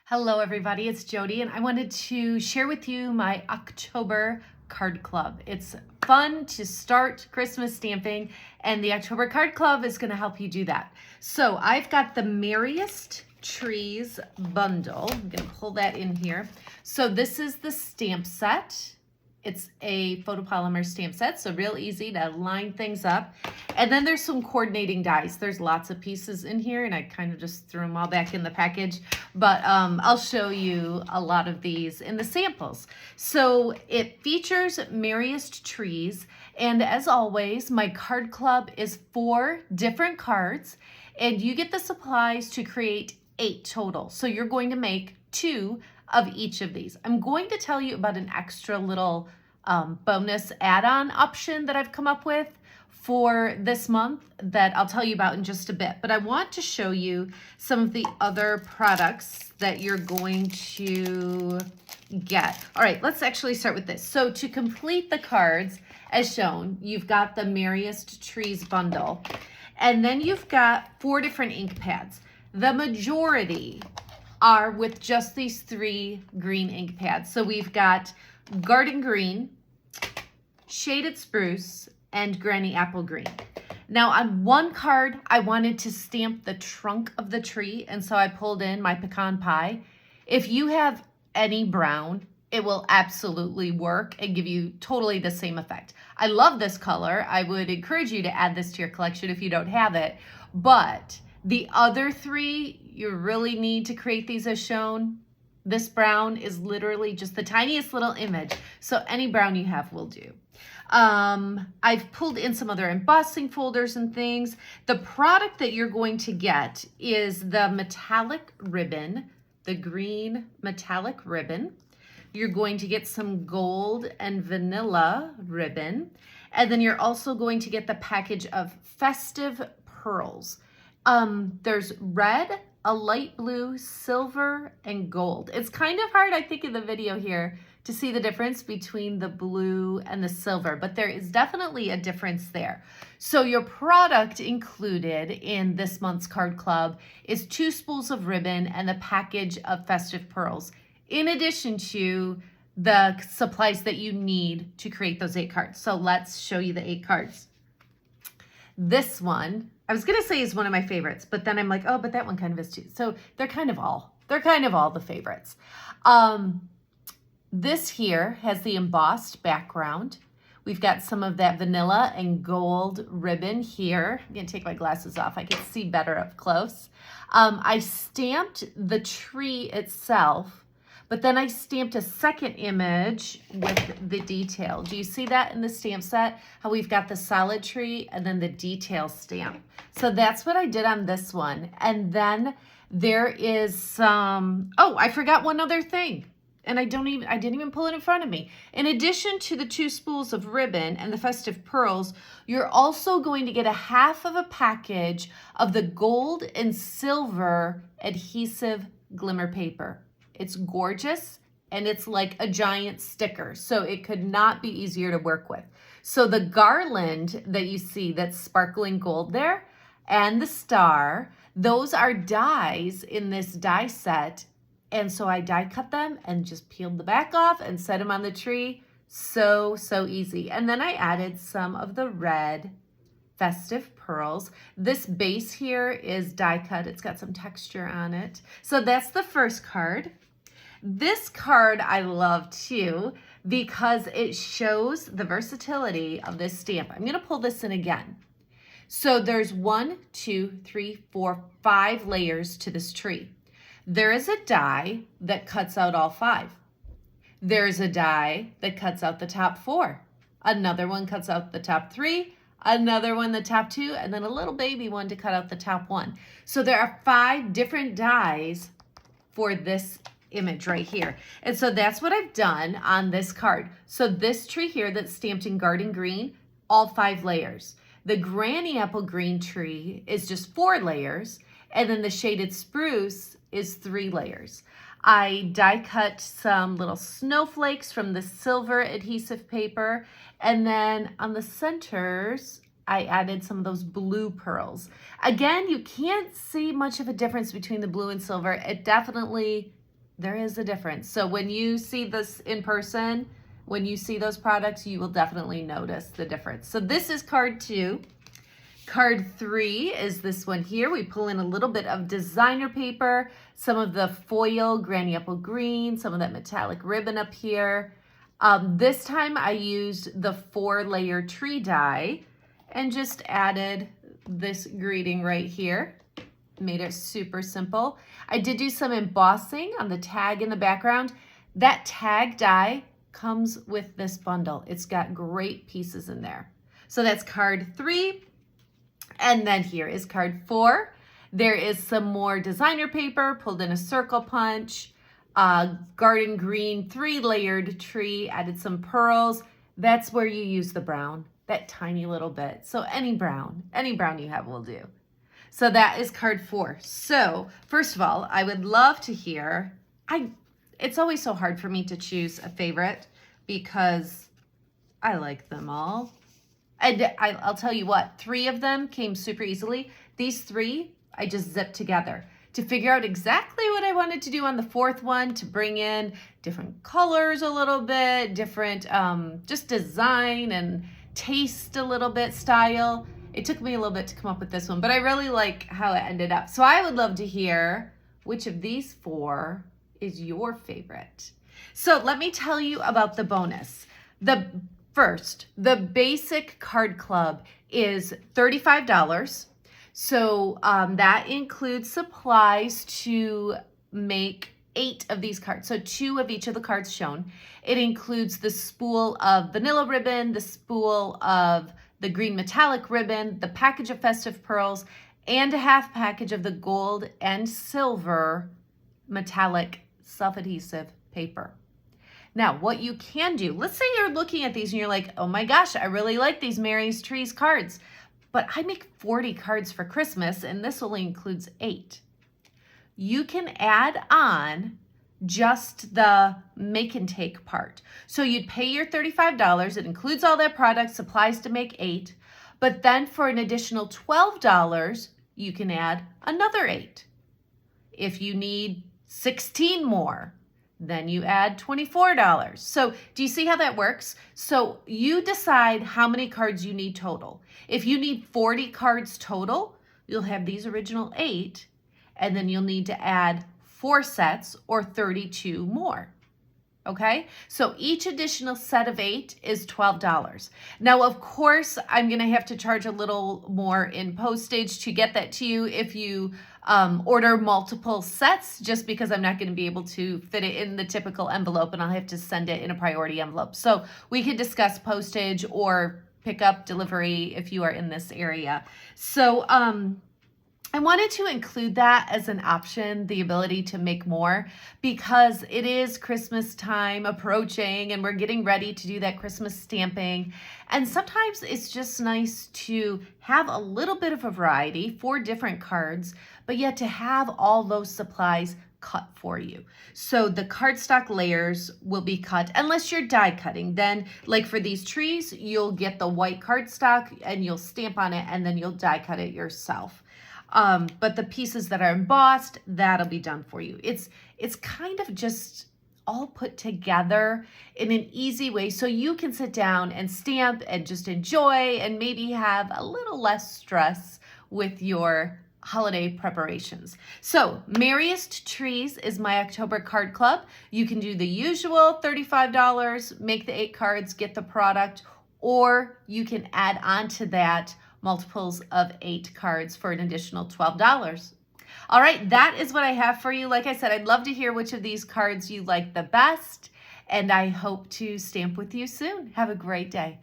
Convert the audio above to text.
Hello everybody, it's Jodi and I wanted to share with you my October card club. It's fun to start Christmas stamping and the October card club is going to help you do that. So I've got the Merriest Trees bundle. I'm going to pull that in here. So this is the stamp set. It's a photopolymer stamp set, so real easy to line things up. And then there's some coordinating dies. There's lots of pieces in here, and I kind of just threw them all back in the package. But I'll show you a lot of these in the samples. So it features Merriest Trees, and as always, my card club is 4 different cards, and you get the supplies to create 8 total. So you're going to make 2 of each of these. I'm going to tell you about an extra little bonus add-on option that I've come up with for this month that I'll tell you about in just a bit. But I want to show you some of the other products that you're going to get. All right, let's actually start with this. So to complete the cards, as shown, you've got the Merriest Trees bundle, and then you've got 4 different ink pads. The majority are with just these 3 green ink pads. So we've got Garden Green, Shaded Spruce, and Granny Apple Green. Now on one card, I wanted to stamp the trunk of the tree, and so I pulled in my pecan pie. If you have any brown, it will absolutely work and give you totally the same effect. I love this color. I would encourage you to add this to your collection if you don't have it, but the other 3, you really need to create these as shown. This brown is literally just the tiniest little image, so any brown you have will do. I've pulled in some other embossing folders and things. The product that you're going to get is the metallic ribbon, the green metallic ribbon. You're going to get some gold and vanilla ribbon, and then you're also going to get the package of Festive Pearls. There's red, a light blue, silver, and gold. It's kind of hard, I think, in the video here to see the difference between the blue and the silver, but there is definitely a difference there. So your product included in this month's card club is 2 spools of ribbon and the package of Festive Pearls, in addition to the supplies that you need to create those 8 cards. So let's show you the 8 cards. This one, I was gonna say is one of my favorites, but then I'm like, oh, but that one kind of is too. So they're kind of all the favorites. This here has the embossed background. We've got some of that vanilla and gold ribbon here. I'm gonna take my glasses off. I can see better up close. I stamped the tree itself, but then I stamped a second image with the detail. Do you see that in the stamp set? How we've got the solid tree and then the detail stamp. So that's what I did on this one. And then there is some, oh, I forgot one other thing. And I didn't even pull it in front of me. In addition to the 2 spools of ribbon and the Festive Pearls, you're also going to get a half of a package of the gold and silver adhesive glimmer paper. It's gorgeous, and it's like a giant sticker, so it could not be easier to work with. So the garland that you see that's sparkling gold there, and the star, those are dies in this die set, and so I die cut them and just peeled the back off and set them on the tree. So easy. And then I added some of the red Festive Pearls. This base here is die cut. It's got some texture on it. So that's the first card. This card I love too because it shows the versatility of this stamp. I'm going to pull this in again. So there's 1, 2, 3, 4, 5 layers to this tree. There is a die that cuts out all 5. There's a die that cuts out the top 4. Another one cuts out the top 3. Another one the top 2, and then a little baby one to cut out the top 1. So there are 5 different dies for this image right here. And so that's what I've done on this card. So this tree here that's stamped in Garden Green, all 5 layers. The Granny Apple Green tree is just 4 layers, and then the Shaded Spruce is 3 layers. I die cut some little snowflakes from the silver adhesive paper, and then on the centers, I added some of those blue pearls. Again, you can't see much of a difference between the blue and silver. It definitely There is a difference. So when you see this in person, when you see those products, you will definitely notice the difference. So this is card 2. Card 3 is this one here. We pull in a little bit of designer paper, some of the foil granny apple green, some of that metallic ribbon up here. This time I used the 4-layer tree die and just added this greeting right here. Made it super simple. I did do some embossing on the tag in the background. That tag die comes with this bundle. It's got great pieces in there. So that's card 3. And then here is card 4. There is some more designer paper, pulled in a circle punch, garden green 3-layered tree, added some pearls. That's where you use the brown, that tiny little bit. So any brown you have will do. So that is card 4. So first of all, I would love to hear, it's always so hard for me to choose a favorite because I like them all. And I'll tell you what, 3 of them came super easily. These 3, I just zipped together to figure out exactly what I wanted to do on the 4th one, to bring in different colors a little bit, different just design and taste a little bit, style. It took me a little bit to come up with this one, but I really like how it ended up. So I would love to hear which of these 4 is your favorite. So let me tell you about the bonus. First, the basic card club is $35. So that includes supplies to make 8 of these cards. So 2 of each of the cards shown. It includes the spool of vanilla ribbon, the spool of the green metallic ribbon, the package of Festive Pearls, and a half package of the gold and silver metallic self-adhesive paper. Now, what you can do, let's say you're looking at these and you're like, oh my gosh, I really like these Merriest Trees cards, but I make 40 cards for Christmas and this only includes 8. You can add on just the make and take part. So you'd pay your $35. It includes all that product, supplies to make 8, but then for an additional $12, you can add another 8. If you need 16 more, then you add $24. So do you see how that works? So you decide how many cards you need total. If you need 40 cards total, you'll have these original 8, and then you'll need to add 4 sets or 32 more. Okay, so each additional set of 8 is $12. Now, of course, I'm gonna have to charge a little more in postage to get that to you if you order multiple sets, just because I'm not gonna be able to fit it in the typical envelope and I'll have to send it in a priority envelope. So we could discuss postage or pick up delivery if you are in this area. So I wanted to include that as an option, the ability to make more, because it is Christmas time approaching and we're getting ready to do that Christmas stamping. And sometimes it's just nice to have a little bit of a variety for different cards, but yet to have all those supplies cut for you. So the cardstock layers will be cut unless you're die cutting. Then, like for these trees, you'll get the white cardstock and you'll stamp on it and then you'll die cut it yourself. But the pieces that are embossed, that'll be done for you. It's kind of just all put together in an easy way so you can sit down and stamp and just enjoy and maybe have a little less stress with your holiday preparations. So Merriest Trees is my October card club. You can do the usual $35, make the 8 cards, get the product, or you can add on to that multiples of 8 cards for an additional $12. All right, that is what I have for you. Like I said, I'd love to hear which of these cards you like the best, and I hope to stamp with you soon. Have a great day.